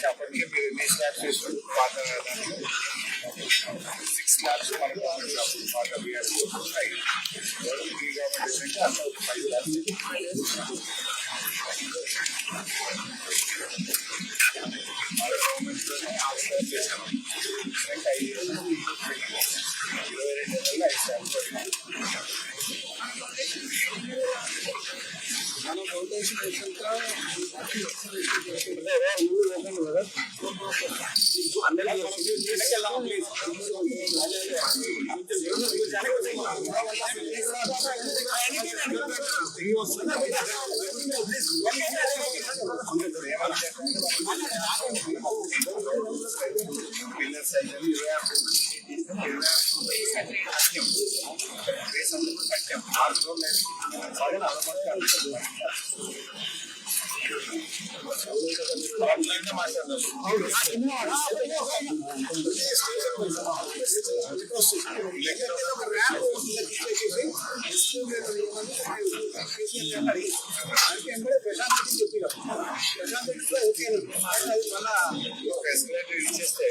అప్పటికే మీరు ఎన్ని స్లాబ్స్ చేసినట్టు పాత 6 స్లాబ్స్ మనకు పాత గవర్నమెంట్ అంత 5 స్లాబ్స్ గవర్నమెంట్ లోనే 6 స్లాబ్స్ చేశాను. 5 22 నెలల్లో 5 స్లాబ్స్ పడింది. పిల్లర్స్ అయితే 6 ఇచ్చేస్తే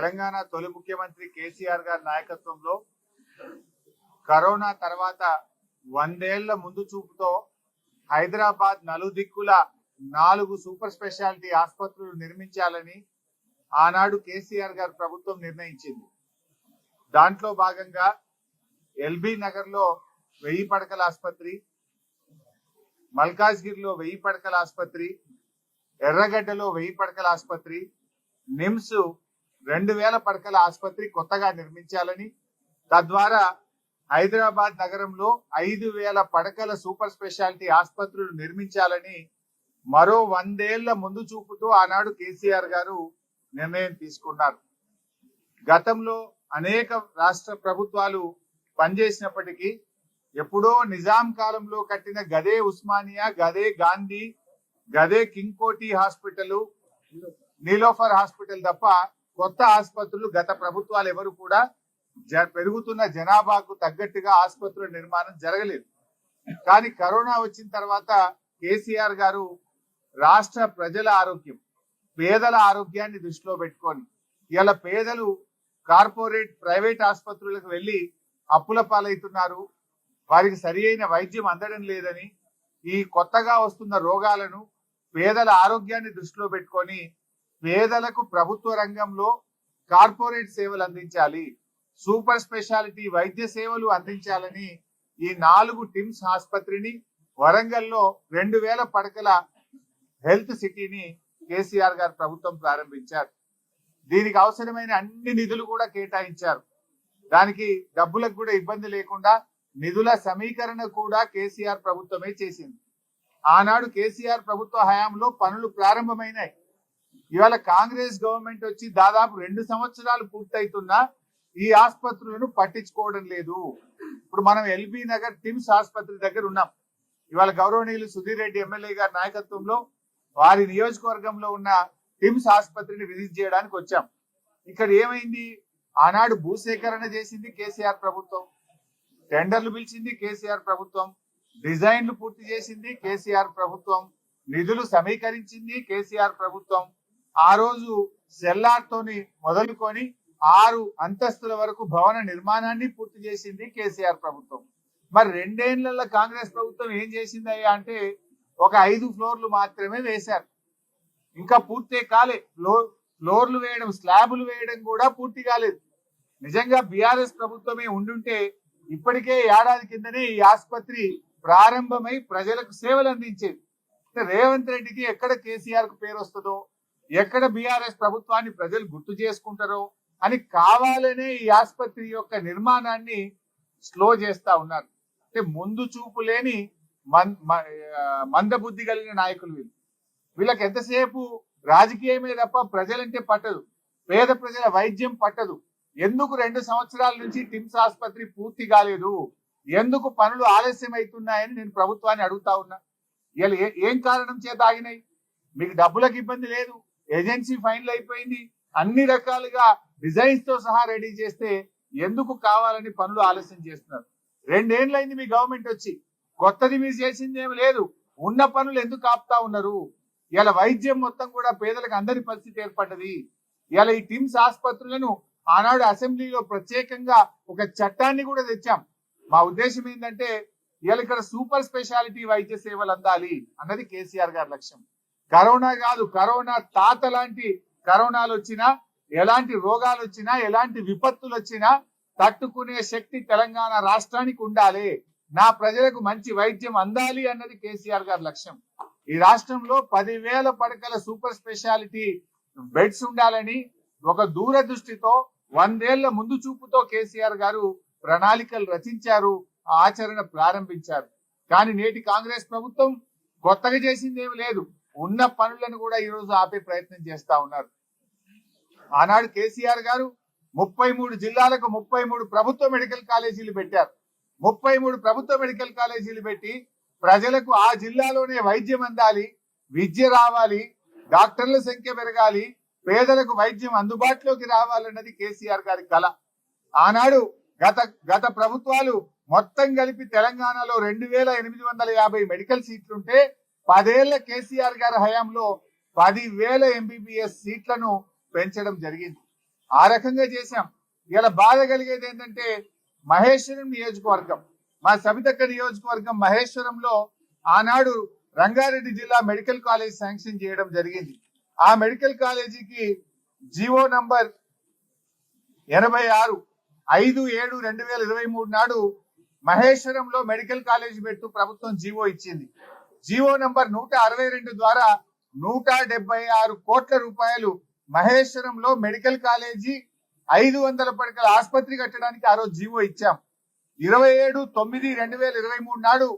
తెలంగాణ తొలి ముఖ్యమంత్రి కేసీఆర్ గారి నాయకత్వంలో కరోనా తర్వాత 100 ఏళ్ల ముందు చూపుతో హైదరాబాద్ నలుదిక్కుల 4 సూపర్ స్పెషాలిటీ ఆసుపత్రులు నిర్మించాలని ఆనాడు కేసీఆర్ గారి ప్రభుత్వం నిర్ణయించింది. దాంట్లో భాగంగా ఎల్బీ నగర్ లో 1000 పడకల ఆసుపత్రి, మల్కాజ్గిరిలో 1000 పడకల ఆసుపత్రి, ఎర్రగడ్డలో 1000 పడకల ఆసుపత్రి, నిమ్స్ 2000 పడకల ఆసుపత్రి కొత్తగా నిర్మించాలని, తద్వారా హైదరాబాద్ నగరంలో 5000 పడకల సూపర్ స్పెషాలిటీ ఆసుపత్రులు నిర్మించాలని మరో 100 ఏళ్ల ముందు చూపుతూ ఆనాడు కేసీఆర్ గారు నిర్ణయం తీసుకున్నారు. గతంలో అనేక రాష్ట్ర ప్రభుత్వాలు పనిచేసినప్పటికీ ఎప్పుడో నిజాం కాలంలో కట్టిన గదే ఉస్మానియా, గదే గాంధీ, గదే కింగ్ కోటి హాస్పిటల్, నీలోఫర్ హాస్పిటల్ తప్ప కొత్త ఆసుపత్రులు గత ప్రభుత్వాలు ఎవరు కూడా పెరుగుతున్న జనాభాకు తగ్గట్టుగా ఆసుపత్రుల నిర్మాణం జరగలేదు. కానీ కరోనా వచ్చిన తర్వాత కేసీఆర్ గారు రాష్ట్ర ప్రజల ఆరోగ్యం, పేదల ఆరోగ్యాన్ని దృష్టిలో పెట్టుకొని ఇలా పేదలు కార్పొరేట్ ప్రైవేట్ ఆసుపత్రులకు వెళ్లి అప్పుల పాలవుతున్నారు, వారికి సరి అయిన వైద్యం అందడం లేదని, ఈ కొత్తగా వస్తున్న రోగాలను పేదల ఆరోగ్యాన్ని దృష్టిలో పెట్టుకొని పేదలకు ప్రభుత్వ రంగంలో కార్పొరేట్ సేవలు అందించాలి, సూపర్ స్పెషాలిటీ వైద్య సేవలు అందించాలని ఈ 4 టిమ్స్ ఆసుపత్రిని వరంగల్లో 2000 పడకల హెల్త్ సిటీని కేసీఆర్ గారు ప్రభుత్వం ప్రారంభించారు. దీనికి అవసరమైన అన్ని నిధులు కూడా కేటాయించారు. దానికి డబ్బులకు కూడా ఇబ్బంది లేకుండా నిధుల సమీకరణ కూడా కేసీఆర్ ప్రభుత్వమే చేసింది. ఆనాడు కేసీఆర్ ప్రభుత్వ హయాంలో పనులు ప్రారంభమైనాయి. ఇవాళ కాంగ్రెస్ గవర్నమెంట్ వచ్చి దాదాపు 2 సంవత్సరాలు పూర్తయితున్నా ఈ ఆసుపత్రులను పట్టించుకోవడం లేదు. ఇప్పుడు మనం ఎల్బీ నగర్ టిమ్స్ ఆసుపత్రి దగ్గర ఉన్నాం. ఇవాళ గౌరవనీయులు సుధీర్ రెడ్డి ఎమ్మెల్యే గారి నాయకత్వంలో వారి నియోజకవర్గంలో ఉన్న టిమ్స్ ఆసుపత్రిని విజిట్ చేయడానికి వచ్చాం. ఇక్కడ ఏమైంది? ఆనాడు భూసేకరణ చేసింది కేసీఆర్ ప్రభుత్వం, టెండర్లు పిలిచింది కేసీఆర్ ప్రభుత్వం, డిజైన్లు పూర్తి చేసింది కేసీఆర్ ప్రభుత్వం, నిధులు సమీకరించింది కేసీఆర్ ప్రభుత్వం. ఆ రోజు సెల్లార్ తోని మొదలుకొని 6 అంతస్తుల వరకు భవన నిర్మాణాన్ని పూర్తి చేసింది కేసీఆర్ ప్రభుత్వం. మరి 2 ఏళ్ల కాంగ్రెస్ ప్రభుత్వం ఏం చేసిందయ్యా అంటే ఒక 5 ఫ్లోర్లు మాత్రమే వేశారు. ఇంకా పూర్తి కాలే. ఫ్లోర్లు వేయడం, స్లాబులు వేయడం కూడా పూర్తి కాలేదు. నిజంగా బీఆర్ఎస్ ప్రభుత్వమే ఉండుంటే ఇప్పటికే ఏడాది కిందనే ఈ ఆసుపత్రి ప్రారంభమై ప్రజలకు సేవలు అందించేది. రేవంత్ రెడ్డికి ఎక్కడ కేసీఆర్ కు పేరు వస్తుందో, ఎక్కడ బీఆర్ఎస్ ప్రభుత్వాన్ని ప్రజలు గుర్తు చేసుకుంటారో అని కావాలనే ఈ ఆసుపత్రి యొక్క నిర్మాణాన్ని స్లో చేస్తా ఉన్నారు. అంటే ముందు చూపు లేని మందబుద్ధి కలిగిన నాయకులు వీళ్ళకి ఎంతసేపు రాజకీయమే తప్ప ప్రజలంటే పట్టదు, పేద ప్రజల వైద్యం పట్టదు. ఎందుకు 2 సంవత్సరాల నుంచి టిమ్స్ ఆసుపత్రి పూర్తి కాలేదు, ఎందుకు పనులు ఆలస్యం అవుతున్నాయని నేను ప్రభుత్వాన్ని అడుగుతా ఉన్నా. ఇలా ఏం కారణం చేత ఆగినాయి? మీకు డబ్బులకు ఇబ్బంది లేదు, ఏజెన్సీ ఫైనల్ అయిపోయింది, అన్ని రకాలుగా డిజైన్స్ తో సహా రెడీ చేస్తే ఎందుకు కావాలని పనులు ఆలస్యం చేస్తున్నారు? 2 ఏళ్ళైంది మీ గవర్నమెంట్ వచ్చి, కొత్తది మీరు చేసింది ఏమి లేదు. ఉన్న పనులు ఎందుకు ఆపుతా ఉన్నారు? ఇలా వైద్యం మొత్తం కూడా పేదలకు అందరి పరిస్థితి ఏర్పడ్డది. ఇలా ఈ టిమ్స్ ఆసుపత్రులను ఆనాడు అసెంబ్లీలో ప్రత్యేకంగా ఒక చట్టాన్ని కూడా తెచ్చాం. మా ఉద్దేశం ఏంటంటే ఇలా ఇక్కడ సూపర్ స్పెషాలిటీ వైద్య సేవలు అందాలి అన్నది కేసీఆర్ గారి లక్ష్యం. కరోనా కాదు, కరోనా తాత లాంటి కరోనాలు వచ్చినా, ఎలాంటి రోగాలు వచ్చినా, ఎలాంటి విపత్తులు వచ్చినా తట్టుకునే శక్తి తెలంగాణ రాష్ట్రానికి ఉండాలి, నా ప్రజలకు మంచి వైద్యం అందాలి అన్నది కేసీఆర్ గారి లక్ష్యం. ఈ రాష్ట్రంలో 10,000 పడకల సూపర్ స్పెషాలిటీ బెడ్స్ ఉండాలని ఒక దూరదృష్టితో 100 ఏళ్ల ముందు చూపుతో కేసీఆర్ గారు ప్రణాళికలు రచించారు, ఆచరణ ప్రారంభించారు. కానీ నేటి కాంగ్రెస్ ప్రభుత్వం కొత్తగా చేసింది ఏమి లేదు. ఉన్న పనులను కూడా ఈ రోజు ఆపే ప్రయత్నం చేస్తా ఉన్నారు. ఆనాడు కేసీఆర్ గారు 33 జిల్లాలకు 33 ప్రభుత్వ మెడికల్ కాలేజీలు పెట్టారు. 33 ప్రభుత్వ మెడికల్ కాలేజీలు పెట్టి ప్రజలకు ఆ జిల్లాలోనే వైద్యం అందాలి, విద్య రావాలి, డాక్టర్ల సంఖ్య పెరగాలి, పేదలకు వైద్యం అందుబాటులోకి రావాలన్నది కేసీఆర్ గారి కళ. ఆనాడు గత ప్రభుత్వాలు మొత్తం కలిపి తెలంగాణలో 2850 మెడికల్ సీట్లుంటే 10 ఏళ్ల కేసీఆర్ గారి హయాంలో 10,000 MBBS సీట్లను పెంచడం జరిగింది. ఆ రకంగా చేశాం. ఇలా బాధ కలిగేది ఏంటంటే మహేశ్వరం నియోజకవర్గం, మా సవితక్క నియోజకవర్గం మహేశ్వరంలో ఆనాడు రంగారెడ్డి జిల్లా మెడికల్ కాలేజ్ శాంక్షన్ చేయడం జరిగింది. ఆ మెడికల్ కాలేజీకి జీవో నంబర్ 86/5/7/2023 నాడు మహేశ్వరంలో మెడికల్ కాలేజ్ పెట్టు ప్రభుత్వం జీవో ఇచ్చింది. జీవో నంబర్ 162 ద్వారా 176 కోట్ల రూపాయలు మహేశ్వరంలో మెడికల్ కాలేజీ 500 పడకల ఆసుపత్రి కట్టడానికి ఆ రోజు జీవో ఇచ్చాం. 27/9/2023 నాడు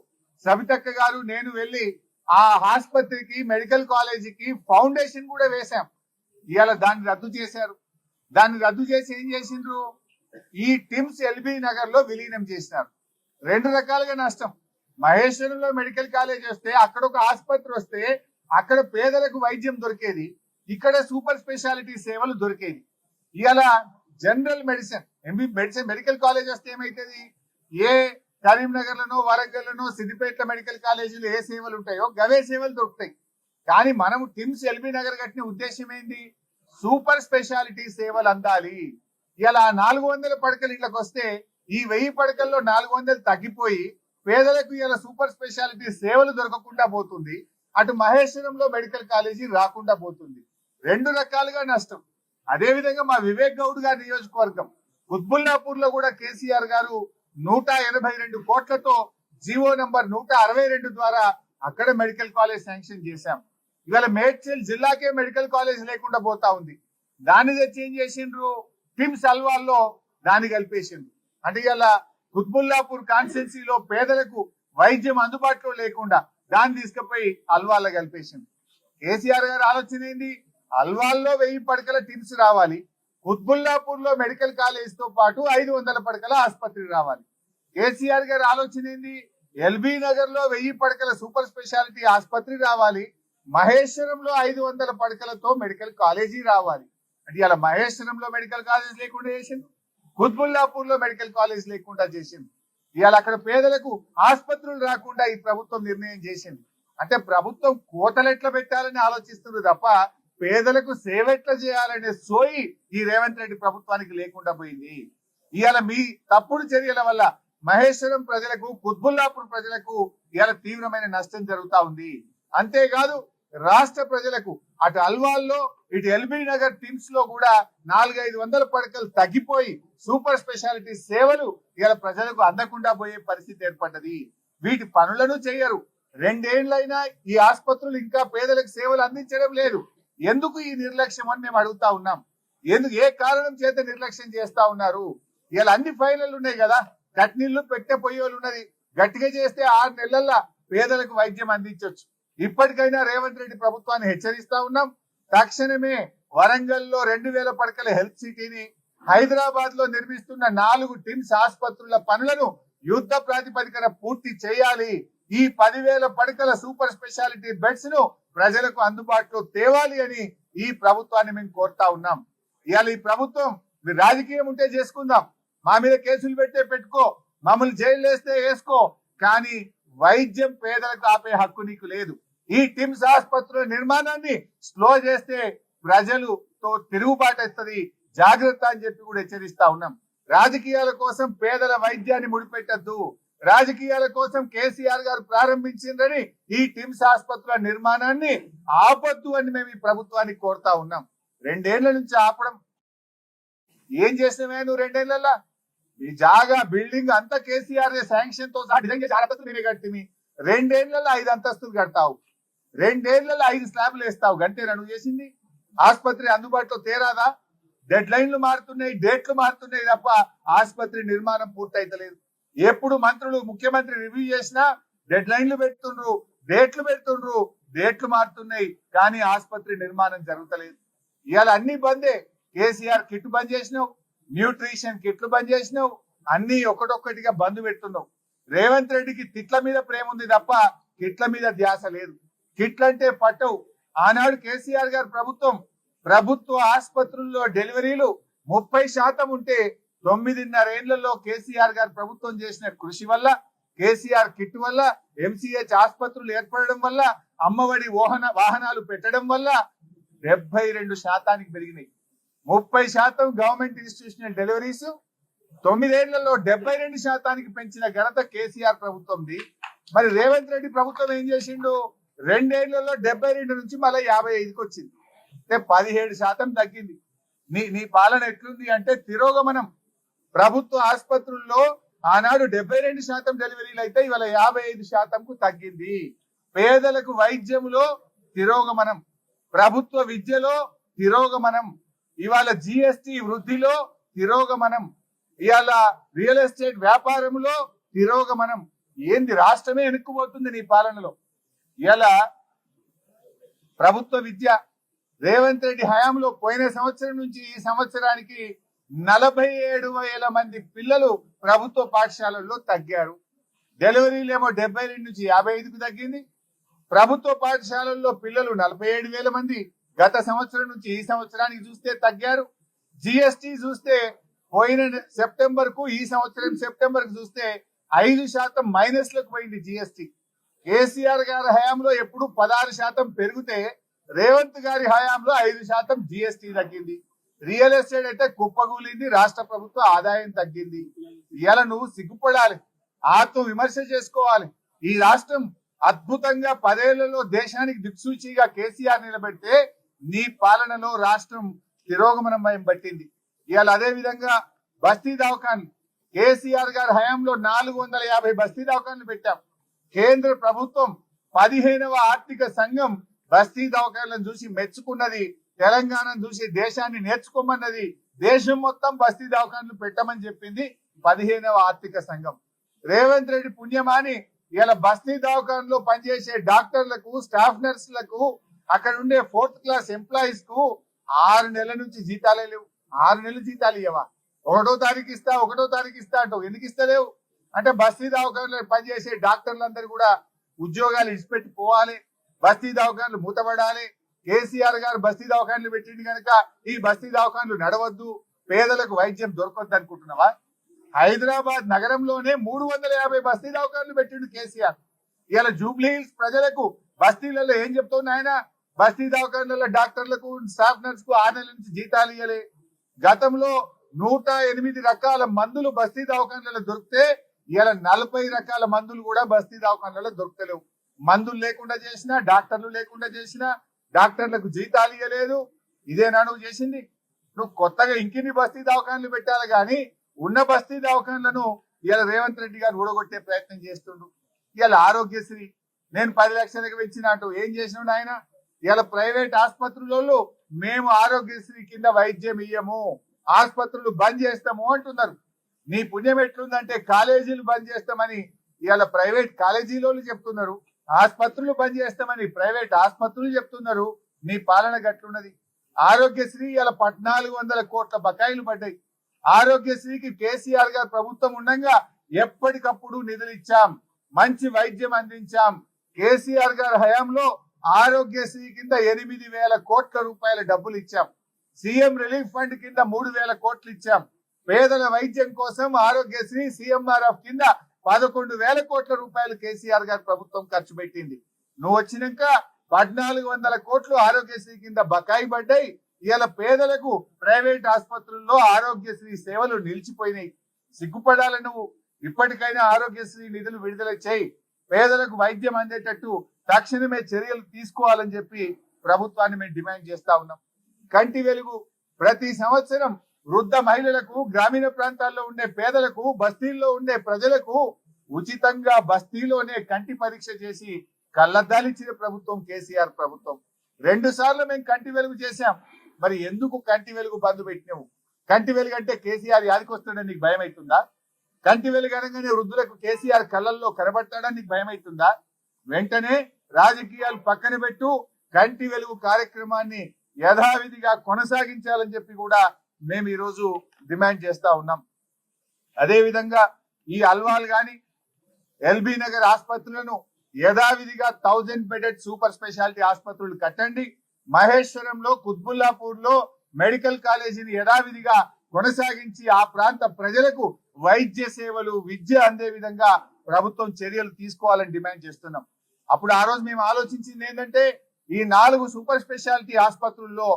సవితక్క గారు నేను వెళ్లి ఆ ఆసుపత్రికి మెడికల్ కాలేజీకి ఫౌండేషన్ కూడా వేశాం. ఇవాళ దాన్ని రద్దు చేశారు. దాన్ని రద్దు చేసి ఏం చేసిండ్రు, ఈ టిమ్స్ ఎల్బీ నగర్ లో విలీనం చేసినారు. రెండు రకాలుగా నష్టం. మహేశ్వరంలో మెడికల్ కాలేజ్ వస్తే అక్కడ ఒక ఆసుపత్రి వస్తే అక్కడ పేదలకు వైద్యం దొరికేది, ఇక్కడ సూపర్ స్పెషాలిటీ సేవలు దొరికేది. ఇవాళ జనరల్ మెడిసిన్ మెడికల్ కాలేజ్ వస్తే ఏమైతుంది, ఏ కరీంనగర్ లను వరంగల్ లను సిద్దిపేట మెడికల్ కాలేజీలు ఏ సేవలు ఉంటాయో గవే సేవలు దొరుకుతాయి. కానీ మనము టిమ్స్ ఎల్బీ నగర్ కట్టిన ఉద్దేశం ఏంటి, సూపర్ స్పెషాలిటీ సేవలు అందాలి. ఇలా 400 పడకలు ఇళ్ళకి వస్తే ఈ 1000 పడకల్లో 400 తగ్గిపోయి పేదలకు ఇలా సూపర్ స్పెషాలిటీ సేవలు దొరకకుండా పోతుంది. అటు మహేశ్వరంలో మెడికల్ కాలేజీ రాకుండా పోతుంది. రెండు రకాలుగా నష్టం. అదే విధంగా మా వివేక్ గౌడ్ గారి నియోజకవర్గం కుత్బుల్లాపూర్ లో కూడా కేసీఆర్ గారు 182 కోట్లతో జీవో నంబర్ 162 ద్వారా అక్కడ మెడికల్ కాలేజ్ శాంక్షన్ చేశాం. ఇవాళ మేడ్చల్ జిల్లాకే మెడికల్ కాలేజ్ లేకుండా పోతా ఉంది. దాన్ని తెచ్చి ఏం చేసిండ్రు, టిమ్స్ అల్వాల్లో దాన్ని కలిపేసిండ్రు. అంటే ఇలా కుత్బుల్లాపూర్ కాన్స్టిట్యున్సీలో పేదలకు వైద్యం అందుబాటులో లేకుండా దాన్ని తీసుకుపోయి అల్వాల్లో కలిపేసిండ్రు. కేసీఆర్ గారు ఆలోచన ఏంది, అల్వాల్లో 1000 పడకల టిమ్స్ రావాలి, కుత్బుల్లాపూర్ లో మెడికల్ కాలేజ్ తో పాటు 500 పడకల ఆసుపత్రి రావాలి. కేసీఆర్ గారి ఆలోచన ఏంది, ఎల్బీ నగర్ లో 1000 పడకల సూపర్ స్పెషాలిటీ ఆసుపత్రి రావాలి, మహేశ్వరంలో 500 పడకలతో మెడికల్ కాలేజీ రావాలి. అంటే ఇలా మహేశ్వరంలో మెడికల్ కాలేజ్ లేకుండా చేసింది, కుత్బుల్లాపూర్ లో మెడికల్ కాలేజ్ లేకుండా చేసింది. ఇవాళ అక్కడ పేదలకు ఆసుపత్రులు రాకుండా ఈ ప్రభుత్వం నిర్ణయం చేసింది. అంటే ప్రభుత్వం కోతలు ఎట్లా పెట్టాలని ఆలోచిస్తుంది తప్ప పేదలకు సేవ ఎట్లా చేయాలనే సోయి ఈ రేవంత్ రెడ్డి ప్రభుత్వానికి లేకుండా పోయింది. ఇవాళ మీ తప్పుడు చర్యల వల్ల మహేశ్వరం ప్రజలకు, కుత్బుల్లాపూర్ ప్రజలకు ఇవాళ తీవ్రమైన నష్టం జరుగుతా ఉంది. అంతేకాదు రాష్ట్ర ప్రజలకు అటు అల్వాల్లో ఇటు ఎల్బీ నగర్ టిమ్స్ లో కూడా 400-500 పడకలు తగ్గిపోయి సూపర్ స్పెషాలిటీ సేవలు ఇవాళ ప్రజలకు అందకుండా పోయే పరిస్థితి ఏర్పడ్డది. వీటి పనులను చేయరు. 2 ఏళ్లైనా ఈ ఆసుపత్రులు ఇంకా పేదలకు సేవలు అందించడం లేదు. ఎందుకు ఈ నిర్లక్ష్యం అని మేము అడుగుతా ఉన్నాం. ఎందుకు, ఏ కారణం చేత నిర్లక్ష్యం చేస్తా ఉన్నారు? ఇలా అన్ని ఫైనల్ ఉన్నాయి కదా, కట్నీళ్లు పెట్టే పొయ్యోలు ఉన్నది. గట్టిగా చేస్తే 6 నెలల్లో పేదలకు వైద్యం అందించవచ్చు. ఇప్పటికైనా రేవంత్ రెడ్డి ప్రభుత్వాన్ని హెచ్చరిస్తా ఉన్నాం. తక్షణమే వరంగల్ లో 2000 పడకల హెల్త్ సిటీని, హైదరాబాద్ లో నిర్మిస్తున్న 4 టిమ్స్ ఆసుపత్రుల పనులను యుద్ధ ప్రాతిపదికన పూర్తి చేయాలి. ఈ 10,000 పడకల సూపర్ స్పెషాలిటీ బెడ్స్ ను ప్రజలకు అందుబాటులో తేవాలి అని ఈ ప్రభుత్వాన్ని మేము కోరుతా ఉన్నాం. ఇవాళ ఈ ప్రభుత్వం రాజకీయం ఉంటే చేసుకుందాం, మా మీద కేసులు పెట్టుకో, మమ్మల్ని జైలు వేస్తే వేసుకో, కానీ వైద్యం పేదలకు ఆపే హక్కు నీకు లేదు. ఈ టిమ్స్ ఆసుపత్రుల నిర్మాణాన్ని స్లో చేస్తే ప్రజలతో తిరుగుబాటు వస్తుంది, జాగ్రత్త అని చెప్పి కూడా హెచ్చరిస్తా ఉన్నాం. రాజకీయాల కోసం పేదల వైద్యాన్ని ముడిపెట్టద్దు. రాజకీయాల కోసం కేసీఆర్ గారు ప్రారంభించిందని ఈ టిమ్స్ ఆసుపత్రుల నిర్మాణాన్ని ఆపొద్దు అని మేము ఈ ప్రభుత్వాన్ని కోరుతా ఉన్నాం. 2 ఏళ్ల నుంచి ఆపడం ఏం చేసినవే నువ్వు? 2 ఏళ్లలో ఈ జాగా బిల్డింగ్ అంతా కేసీఆర్ శాంక్షన్ తో సహా డిజైన్ చేసి 6 అంతస్తులు నేనే కట్టిమి. 2 ఏళ్లలో 5 అంతస్తులు కడతావు, 2 ఏళ్లలో 5 స్లాబ్లు వేస్తావు. గంటేనా నువ్వు చేసింది? ఆసుపత్రి అందుబాటులో తేరాదా? డెడ్ లైన్లు మారుతున్నాయి, డేట్లు మారుతున్నాయి తప్ప ఆసుపత్రి నిర్మాణం పూర్తయితలేదు. ఎప్పుడు మంత్రులు, ముఖ్యమంత్రి రివ్యూ చేసినా డెడ్ లైన్లు పెడుతుండ్రు, డేట్లు పెడుతుండ్రు, డేట్లు మారుతున్నాయి, కానీ ఆసుపత్రి నిర్మాణం జరుగుతలేదు. ఇవాళ అన్ని బందే. కేసీఆర్ కిట్ బంద్ చేసినావు, న్యూట్రిషన్ కిట్లు బంద్ చేసినావు, అన్ని ఒకటొక్కటిగా బంద్ పెడుతున్నావు. రేవంత్ రెడ్డికి తిట్ల మీద ప్రేమ ఉంది తప్ప కిట్ల మీద ధ్యాస లేదు. కిట్లంటే పట్టవు. ఆనాడు కేసీఆర్ గారు ప్రభుత్వ ఆసుపత్రుల్లో డెలివరీలు 30% ఉంటే 9.5 ఏళ్లలో కేసీఆర్ గారు ప్రభుత్వం చేసిన కృషి వల్ల, కేసీఆర్ కిట్ వల్ల, ఎంసీహెచ్ ఆసుపత్రులు ఏర్పడడం వల్ల, అమ్మఒడి వాహనాలు పెట్టడం వల్ల 72% పెరిగినాయి. 30% గవర్నమెంట్ ఇన్స్టిట్యూషనల్ డెలివరీస్ 9 ఏళ్లలో 72% పెంచిన ఘనత కేసీఆర్ ప్రభుత్వంది. మరి రేవంత్ రెడ్డి ప్రభుత్వం ఏం చేసిండు? 2 ఏళ్లలో 72 నుంచి మళ్ళీ 55కి వచ్చింది. అంటే 17% తగ్గింది. నీ పాలన ఎట్లుంది అంటే తిరోగమనం. ప్రభుత్వ ఆసుపత్రుల్లో ఆనాడు 72% డెలివరీలు అయితే ఇవాళ 55%కు తగ్గింది. పేదలకు వైద్యములో తిరోగమనం, ప్రభుత్వ విద్యలో తిరోగమనం, ఇవాళ జిఎస్టి వృద్ధిలో తిరోగమనం, ఇవాళ రియల్ ఎస్టేట్ వ్యాపారంలో తిరోగమనం. ఏంది రాష్ట్రమే వెనుక్కుపోతుంది నీ పాలనలో. ఇవాళ ప్రభుత్వ విద్య రేవంత్ రెడ్డి హయాంలో పోయిన సంవత్సరం నుంచి ఈ సంవత్సరానికి 47,000 మంది పిల్లలు ప్రభుత్వ పాఠశాలల్లో తగ్గారు. డెలివరీలు ఏమో 72 నుంచి 55కు తగ్గింది. ప్రభుత్వ పాఠశాలల్లో పిల్లలు 47,000 మంది గత సంవత్సరం నుంచి ఈ సంవత్సరానికి చూస్తే తగ్గారు. జిఎస్టి చూస్తే పోయిన సెప్టెంబర్ కు ఈ సంవత్సరం సెప్టెంబర్ కు చూస్తే 5% మైనస్ లకు పోయింది జిఎస్టి. కేసీఆర్ గారి హయాంలో ఎప్పుడు 16% పెరిగితే రేవంత్ గారి హయాంలో 5% జిఎస్టి తగ్గింది. రియల్ ఎస్టేట్ అయితే కుప్పగూలింది, రాష్ట్ర ప్రభుత్వ ఆదాయం తగ్గింది. ఇలా నువ్వు సిగ్గుపడాలి, ఆత్మ విమర్శ చేసుకోవాలి. ఈ రాష్ట్రం అద్భుతంగా 10 ఏళ్లలో దేశానికి దిక్సూచిగా కేసీఆర్ నిలబెడితే నీ పాలనలో రాష్ట్రం తిరోగమనం పట్టింది. ఇవాళ అదే విధంగా బస్తీ దవాఖాన్లు కేసీఆర్ గారి హయాంలో 450 బస్తీ దవాఖాన్లు పెట్టాం. కేంద్ర ప్రభుత్వం 15వ ఆర్థిక సంఘం బస్తీ దవాఖాన్లను చూసి మెచ్చుకున్నది, తెలంగాణను చూసి దేశాన్ని నేర్చుకోమన్నది. దేశం మొత్తం బస్తీ దవాఖాన్లు పెట్టమని చెప్పింది 15వ ఆర్థిక సంఘం. రేవంత్ రెడ్డి పుణ్యమాని ఇలా బస్తీ దవాఖాన్లో పనిచేసే డాక్టర్లకు, స్టాఫ్ నర్సులకు, అక్కడ ఉండే 4th క్లాస్ ఎంప్లాయీస్ కు 6 నెలల నుంచి జీతాలే లేవు. 6 నెలలు జీతాలు ఇవ్వవా? 1వ తారీఖు ఇస్తా, 1వ తారీఖు ఇస్తా అంటావు. ఎందుకు ఇస్తలేవు అంటే బస్తీ దవాఖాన్లో పనిచేసే డాక్టర్లందరూ కూడా ఉద్యోగాలు ఇడిచిపెట్టి పోవాలి, బస్తీ దవాఖాన్లు మూతపడాలి. కేసీఆర్ గారు బస్తీ దవాఖాన్లు పెట్టింది కనుక ఈ బస్తీ దవాఖాన్లు నడవద్దు, పేదలకు వైద్యం దొరకద్దు అనుకుంటున్నావా? హైదరాబాద్ నగరంలోనే 350 బస్తీ దవాఖాన్లు పెట్టిండు కేసీఆర్. ఇలా జూబ్లీ హిల్స్ ప్రజలకు బస్తీలలో ఏం చెప్తున్నా ఆయన? బస్తీ దవాఖాన్లలో డాక్టర్లకు, స్టాఫ్ నర్స్ కు 6 నెలల నుంచి జీతాలు ఇవ్వలే. గతంలో 108 రకాల మందులు బస్తీ దవాఖాన్లలో దొరికితే ఇలా 40 రకాల మందులు కూడా బస్తీ దవాఖాన్లలో దొరకలేవు. మందులు లేకుండా చేసినా, డాక్టర్లు లేకుండా చేసినా, డాక్టర్లకు జీతాలు ఇవ్వలేదు. ఇదేనా నువ్వు చేసింది? నువ్వు కొత్తగా ఇంకిన్ని బస్తీ దవాఖాన్లు పెట్టాలి కానీ ఉన్న బస్తీ దవాఖాన్లను ఇలా రేవంత్ రెడ్డి గారు ఊడగొట్టే ప్రయత్నం చేస్తుండు. ఇలా ఆరోగ్యశ్రీ నేను 10 లక్షలకు పెంచినట్టు ఏం చేసినాడు ఆయన? ఇలా ప్రైవేట్ ఆసుపత్రులలో మేము ఆరోగ్యశ్రీ కింద వైద్యం ఇయ్యము, ఆసుపత్రులు బంద్ చేస్తాము అంటున్నారు. నీ పుణ్యం ఎట్లుందంటే కాలేజీలు బంద్ చేస్తామని ఇలా ప్రైవేట్ కాలేజీలోళ్ళు చెప్తున్నారు, ఆసుపత్రులు బంద్ చేస్తామని ప్రైవేట్ ఆసుపత్రులు చెప్తున్నారు. నీ పాలన గట్లున్నది. ఆరోగ్యశ్రీ ఇలా 1400 కోట్ల బకాయిలు పడ్డాయి. ఆరోగ్యశ్రీకి కేసీఆర్ గారు ప్రభుత్వం ఉండగా ఎప్పటికప్పుడు నిధులు ఇచ్చాం, మంచి వైద్యం అందించాం. కేసీఆర్ గారి హయాంలో ఆరోగ్యశ్రీ కింద 8,000 కోట్ల రూపాయల డబ్బులు ఇచ్చాం. సీఎం రిలీఫ్ ఫండ్ కింద 3,000 కోట్లు ఇచ్చాం. పేదల వైద్యం కోసం ఆరోగ్యశ్రీ సిఎంఆర్ఎఫ్ కింద 11,000 కోట్ల రూపాయలు కేసీఆర్ గారి ప్రభుత్వం ఖర్చు పెట్టింది. నువ్వు వచ్చినాక 1,400 కోట్లు ఆరోగ్యశ్రీ కింద బకాయి పడ్డాయి. ఇవాళ పేదలకు ప్రైవేట్ ఆసుపత్రుల్లో ఆరోగ్యశ్రీ సేవలు నిలిచిపోయినాయి. సిగ్గుపడాలి నువ్వు. ఇప్పటికైనా ఆరోగ్యశ్రీ నిధులు విడుదల చేయి, పేదలకు వైద్యం అందేటట్టు తక్షణమే చర్యలు తీసుకోవాలని చెప్పి ప్రభుత్వాన్ని మేము డిమాండ్ చేస్తా ఉన్నాం. కంటి వెలుగు ప్రతి సంవత్సరం వృద్ధ మహిళలకు, గ్రామీణ ప్రాంతాల్లో ఉండే పేదలకు, బస్తీల్లో ఉండే ప్రజలకు ఉచితంగా బస్తీలోనే కంటి పరీక్ష చేసి కళ్ళద్దాలిచ్చిన ప్రభుత్వం కేసీఆర్ ప్రభుత్వం. 2 సార్లు మేము కంటి వెలుగు చేశాం. మరి ఎందుకు కంటి వెలుగు బంద్ పెట్టినావు? కంటి వెలుగు అంటే కేసీఆర్ యాదికొస్తాడని నీకు భయం అవుతుందా? కంటి వెలుగు అనగానే వృద్ధులకు కేసీఆర్ కళ్ళల్లో కనబడతాడని నీకు భయం అవుతుందా? వెంటనే రాజకీయాలు పక్కన పెట్టు, కంటి వెలుగు కార్యక్రమాన్ని యథావిధిగా కొనసాగించాలని చెప్పి కూడా మేము ఈరోజు డిమాండ్ చేస్తా ఉన్నాం. అదే విధంగా ఈ అల్వాల్ గాని, ఎల్బీ నగర్ ఆసుపత్రులను యథావిధిగా 1000 బెడెడ్ సూపర్ స్పెషాలిటీ ఆసుపత్రులు కట్టండి. మహేశ్వరంలో, కుత్బుల్లాపూర్ లో మెడికల్ కాలేజీని యథావిధిగా కొనసాగించి ఆ ప్రాంత ప్రజలకు వైద్య సేవలు, విద్య అందే విధంగా ప్రభుత్వం చర్యలు తీసుకోవాలని డిమాండ్ చేస్తున్నాం. అప్పుడు ఆ రోజు మేము ఆలోచించింది ఏంటంటే ఈ 4 సూపర్ స్పెషాలిటీ ఆసుపత్రుల్లో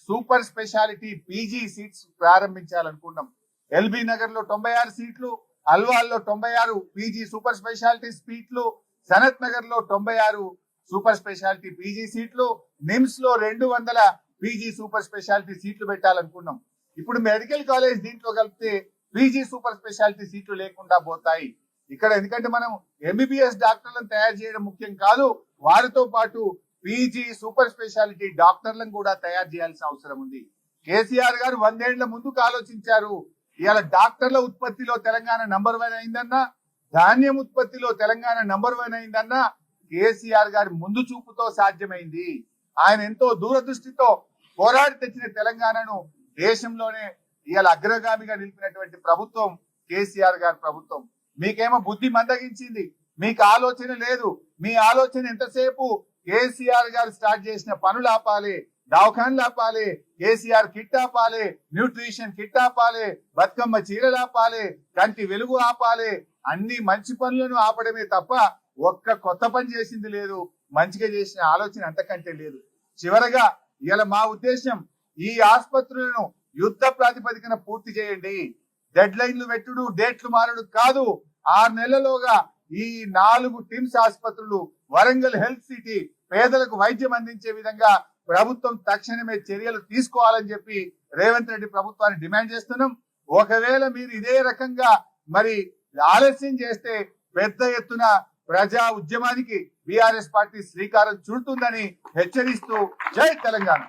సూపర్ స్పెషాలిటీ పీజీ సీట్స్ ప్రారంభించాలనుకున్నాం. ఎల్బీ నగర్ లో 96 సీట్లు, అల్వాల్లో 96 పీజీ సూపర్ స్పెషాలిటీ సీట్లు, సనత్ నగర్ లో 96 సూపర్ స్పెషాలిటీ పీజీ సీట్లు, నిమ్స్ లో 200 పీజీ సూపర్ స్పెషాలిటీ సీట్లు పెట్టాలనుకున్నాం. ఇప్పుడు మెడికల్ కాలేజ్ దీంట్లో కలిపితే పీజీ సూపర్ స్పెషాలిటీ సీట్లు లేకుండా పోతాయి. ఇక్కడ ఎందుకంటే మనం ఎంబీబీఎస్ డాక్టర్లను తయారు చేయడం ముఖ్యం కాదు, వారితో పాటు పీజీ సూపర్ స్పెషాలిటీ డాక్టర్లను కూడా తయారు చేయాల్సిన అవసరం ఉంది. కేసీఆర్ గారు 100 ఏళ్ల ముందుకు ఆలోచించారు. ఇవాళ డాక్టర్ల ఉత్పత్తిలో తెలంగాణ నంబర్ 1 అయిందన్నా, ధాన్యం ఉత్పత్తిలో తెలంగాణ నంబర్ 1 అయిందన్నా కేసీఆర్ గారి ముందు చూపుతో సాధ్యమైంది. ఆయన ఎంతో దూరదృష్టితో పోరాడి తెచ్చిన తెలంగాణను దేశంలోనే ఇవాళ అగ్రగామిగా నిలిపినటువంటి ప్రభుత్వం కేసీఆర్ గారి ప్రభుత్వం. మీకేమో బుద్ధి మందగించింది, మీకు ఆలోచన లేదు. మీ ఆలోచన ఎంతసేపు కేసీఆర్ గారు స్టార్ట్ చేసిన పనులు ఆపాలి, దవాఖాన్లు ఆపాలి, కేసీఆర్ కిట్ ఆపాలి, న్యూట్రిషన్ కిట్ ఆపాలి, బతుకమ్మ చీరలు ఆపాలి, కంటి వెలుగు ఆపాలి, అన్ని మంచి పనులను ఆపడమే తప్ప ఒక్క కొత్త పని చేసింది లేదు, మంచిగా చేసిన ఆలోచన అంతకంటే లేదు. చివరగా ఇలా మా ఉద్దేశం, ఈ ఆసుపత్రులను యుద్ధ ప్రాతిపదికన పూర్తి చేయండి. డెడ్ లైన్లు పెట్టుడు, డేట్లు మారడు కాదు. 6 నెలల్లోగా ఈ 4 టిమ్స్ ఆసుపత్రులు, వరంగల్ హెల్త్ సిటీ పేదలకు వైద్యం అందించే విధంగా ప్రభుత్వం తక్షణమే చర్యలు తీసుకోవాలని చెప్పి రేవంత్ రెడ్డి ప్రభుత్వాన్ని డిమాండ్ చేస్తున్నాం. ఒకవేళ మీరు ఇదే రకంగా మరి ఆలస్యం చేస్తే పెద్ద ఎత్తున ప్రజా ఉద్యమానికి బీఆర్ఎస్ పార్టీ శ్రీకారం చుడుతుందని హెచ్చరిస్తూ జై తెలంగాణ.